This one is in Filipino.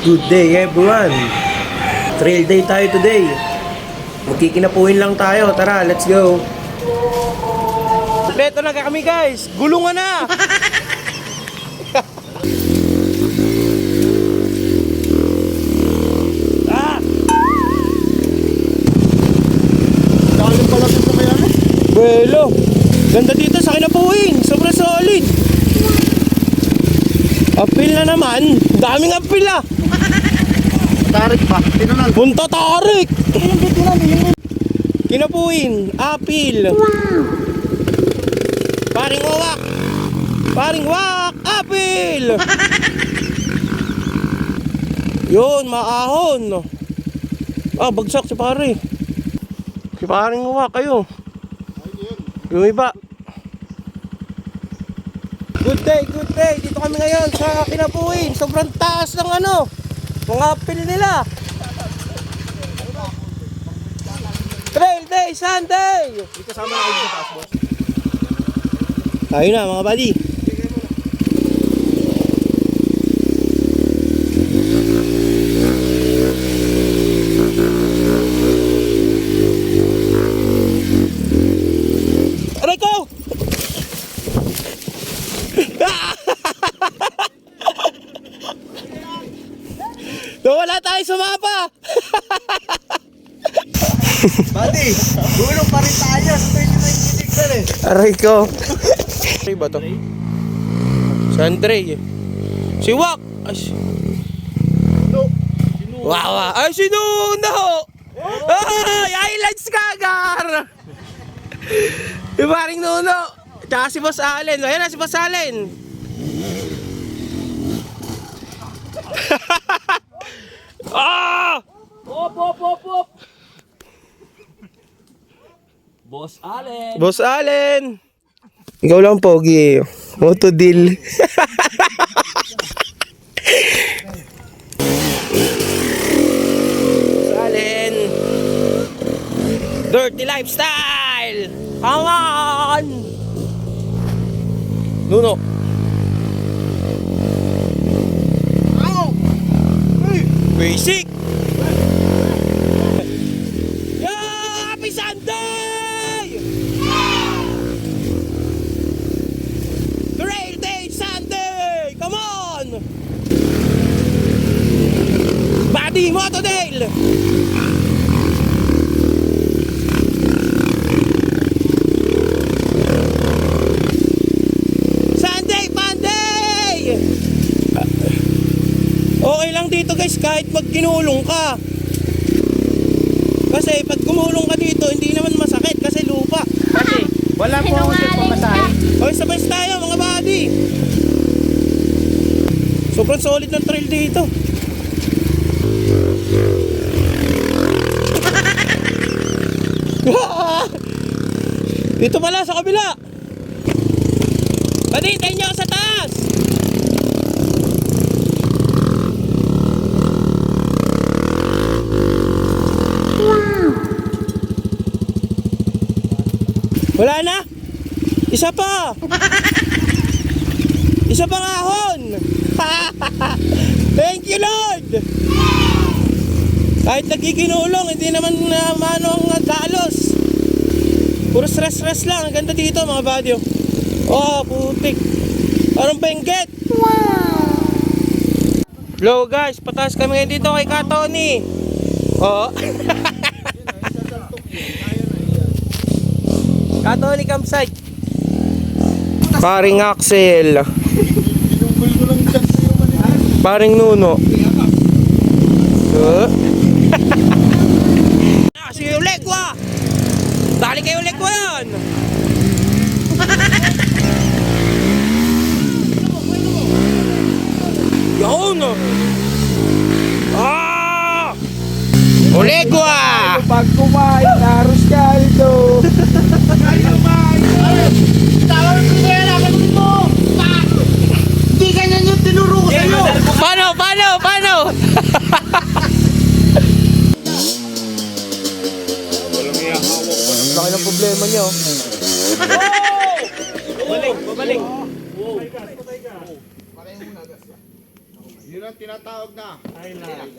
Good day everyone! Trail day tayo today. Magkikinapuhin lang tayo. Tara, let's go! Kompleto na kami guys! Gulungan na! Kalim pala sa kaya eh. Buelo! Ganda dito sa kinapuhin! Sobrang solid! Apil na naman! Daming apil ah! Tarik pa. Tinunan. Punta tarik! Tinunan. Kinapuhin! Apil! Paring wak! Paring wak! Apil! Yun, maahon! Ah, bagsak si pare! Si paring wak kayo! Yung iba! Good day, good day! Dito kami ngayon sa Kinapuhin. Sobrang taas ng ano, mga apil nila. Trail day, Sunday! Hindi kasama na kayo sa taas, boss. Ayun na mga buddy. Aray ko! Wala tayo sa mapa! Buddy, gulong pa rin tayo sa 2026 eh. Aray ko. Ano ba to? Si Andre. Si Wak. Ay, wow. Ay, si Nuno. Ay, highlights kagar. Si paring Nuno. Tsaka si Boss Allen. Ayan na si Boss Allen. Ah! Op. Boss Allen. Boss Allen. Ikaw lang pogi. Moto deal. Boss Allen. Dirty lifestyle. Come on. Nuno. Basic. Yeah, happy Sunday! Trail day Sunday! Come on! Buddy Motodale! Sunday Monday! Okay lang dito guys kahit pag kinulong ka. Kasi pag gumulong ka dito hindi naman masakit kasi lupa. Kasi wala po ako sa pamasahe. Okay, sabay tayo mga buddy. Sobrang solid ng trail dito. Dito pala sa kabila. Buddy, tayo niyo ako sa taas. Wala na? Isa pa! Isa pang ahon! Thank you Lord! Kahit nagkikinulong, hindi naman mano ang dalos. Puro stress lang. Ang ganda dito mga buddy. Oh, putik. Parang benggit. Hello guys, pataas kami ngayon dito kay Katoni. Oh. Katoni campsite. Paring Axel. Sinunggol ko lang dyan sa'yo man eh. Paring Nuno. Si Ulegwa. Dali kayo Ulegwa yan. Yun. Ah! Ulegwa. Pag kumain, naros ka ito. Kayo kumain. Tawag ko kaya naman mo. Hindi ganyan yung tinuro ko sa'yo. Paano? Laki ng problema niyo. Babalik. Yun ang tinatawag na. Highlight.